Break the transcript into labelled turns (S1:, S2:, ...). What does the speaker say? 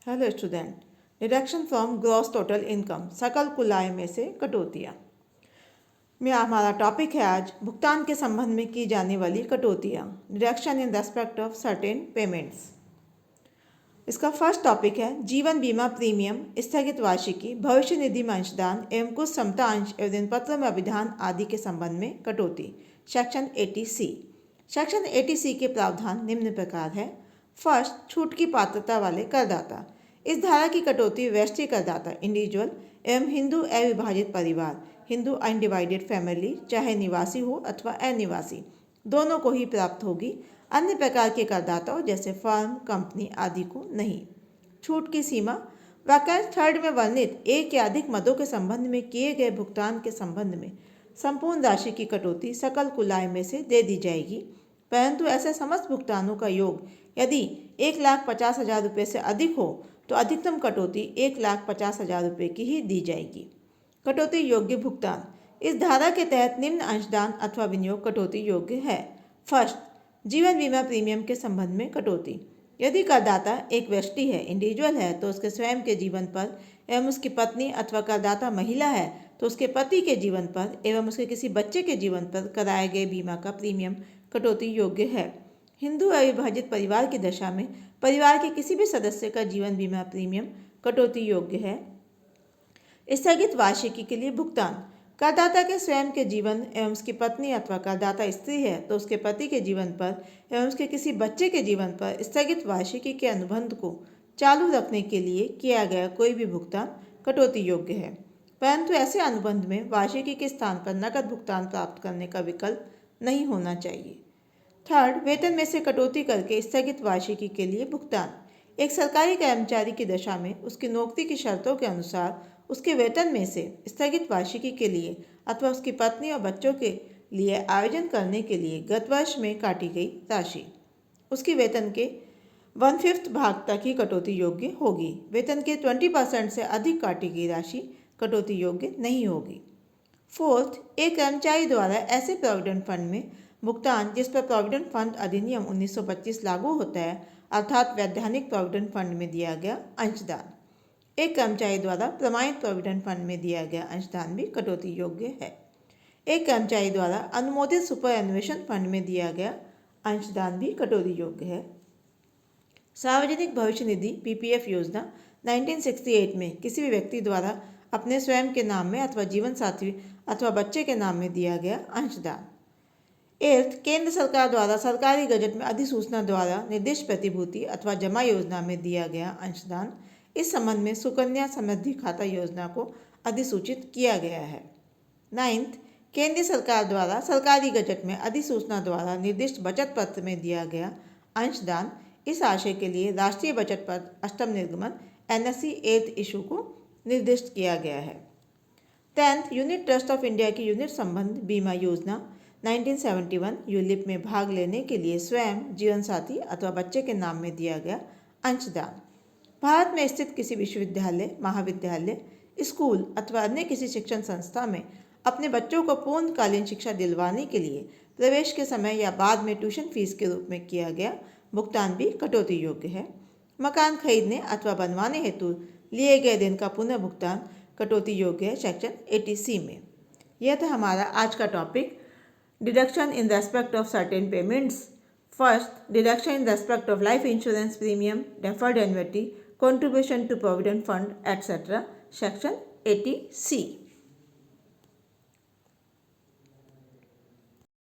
S1: Hello student. Deduction from gross total income, सकल कुल आय में से कटौतियाँ में हमारा टॉपिक है आज भुगतान के संबंध में की जाने वाली कटौतियाँ, deduction in respect of certain payments. इसका फर्स्ट टॉपिक है जीवन बीमा प्रीमियम, स्थगित वार्षिकी, भविष्य निधि में अंशदान एवं कुछ समता अंश एवं ऋण पत्र में अभिधान आदि के संबंध में कटौती। Section 80C। सेक्शन 80C के प्रावधान निम्न प्रकार है। फर्स्ट, छूट की पात्रता वाले करदाता। इस धारा की कटौती व्यष्टि करदाता इंडिविजुअल एवं हिंदू अविभाजित परिवार, हिंदू अनडिवाइडेड फैमिली, चाहे निवासी हो अथवा अनिवासी, दोनों को ही प्राप्त होगी। अन्य प्रकार के करदाताओं जैसे फर्म, कंपनी आदि को नहीं। छूट की सीमा वाक्यांश थर्ड में वर्णित एक या अधिक मदों के संबंध में किए गए भुगतान के संबंध में संपूर्ण राशि की कटौती सकल कुल आय में से दे दी जाएगी, परंतु ऐसे समस्त भुगतानों का योग यदि 1,50,000 रुपये से अधिक हो तो अधिकतम कटौती 1,50,000 रुपये की ही दी जाएगी। कटौती योग्य भुगतान। इस धारा के तहत निम्न अंशदान अथवा विनियोग कटौती योग्य है। फर्स्ट, जीवन बीमा प्रीमियम के संबंध में कटौती। यदि करदाता एक व्यक्ति है, इंडिविजुअल है, तो उसके स्वयं के जीवन पर एवं उसकी पत्नी अथवा करदाता महिला है तो उसके पति के जीवन पर एवं उसके किसी बच्चे के जीवन पर कराए गए बीमा का प्रीमियम कटौती योग्य है। हिंदू अविभाजित परिवार की दशा में परिवार के किसी भी सदस्य का जीवन बीमा प्रीमियम कटौती योग्य है। स्थगित वार्षिकी के लिए भुगतान। करदाता के स्वयं के जीवन एवं उसकी पत्नी अथवा करदाता स्त्री है तो उसके पति के जीवन पर एवं उसके किसी बच्चे के जीवन पर स्थगित वार्षिकी के अनुबंध को चालू रखने के लिए किया गया कोई भी भुगतान कटौती योग्य है, परंतु ऐसे अनुबंध में वार्षिकी के स्थान पर नकद भुगतान प्राप्त करने का विकल्प नहीं होना चाहिए। थर्ड, वेतन में से कटौती करके स्थगित वार्षिकी के लिए भुगतान। एक सरकारी कर्मचारी की दशा में उसकी नौकरी की शर्तों के अनुसार उसके वेतन में से स्थगित वार्षिकी के लिए अथवा उसकी पत्नी और बच्चों के लिए आयोजन करने के लिए गत वर्ष में काटी गई राशि उसकी वेतन के 1/5 भाग तक ही कटौती योग्य होगी। वेतन के 20% से अधिक काटी गई राशि कटौती योग्य नहीं होगी। फोर्थ, एक कर्मचारी द्वारा ऐसे प्रोविडेंट फंड में भुगतान जिस पर प्रोविडेंट फंड अधिनियम 1925 लागू होता है, अर्थात वैधानिक प्रोविडेंट फंड में दिया गया अंशदान। एक कर्मचारी द्वारा प्रमाणित प्रोविडेंट फंड में दिया गया अंशदान भी कटौती योग्य है। एक कर्मचारी द्वारा अनुमोदित सुपर एनुएशन फंड में दिया गया अंशदान भी कटौती योग्य है। सार्वजनिक भविष्य निधि PPF योजना 1968 में किसी भी व्यक्ति द्वारा अपने स्वयं के नाम में अथवा जीवन साथी अथवा बच्चे के नाम में दिया गया अंशदान। एट्थ, केंद्र सरकार द्वारा सरकारी गजट में अधिसूचना द्वारा निर्दिष्ट प्रतिभूति अथवा जमा योजना में दिया गया अंशदान। इस संबंध में सुकन्या समृद्धि खाता योजना को अधिसूचित किया गया है। नाइन्थ, केंद्र सरकार द्वारा सरकारी गजट में अधिसूचना द्वारा निर्दिष्ट बचत पत्र में दिया गया अंशदान। इस आशय के लिए राष्ट्रीय बचत पत्र अष्टम निर्गमन NSE 8th इशू को निर्दिष्ट किया गया है। 10th, unit trust of India की यूनिट संबंध बीमा योजना 1971 यूलिप में भाग लेने के लिए स्वयं, जीवन साथी अथवा बच्चे के नाम में दिया गया अंशदान। भारत में स्थित किसी विश्वविद्यालय, महाविद्यालय, स्कूल अथवा अन्य किसी शिक्षण संस्था में अपने बच्चों को पूर्णकालीन शिक्षा दिलवाने के लिए प्रवेश के समय या बाद में ट्यूशन फीस के रूप में किया गया भुगतान भी कटौती योग्य है। मकान खरीदने अथवा बनवाने हेतु लिए गए ऋण का पुनः भुगतान कटौती योग्य है सेक्शन 80C में। यह था हमारा आज का topic, deduction in respect of certain payments. First, deduction in respect of life insurance premium, deferred annuity, contribution to provident fund, etc. section 80C.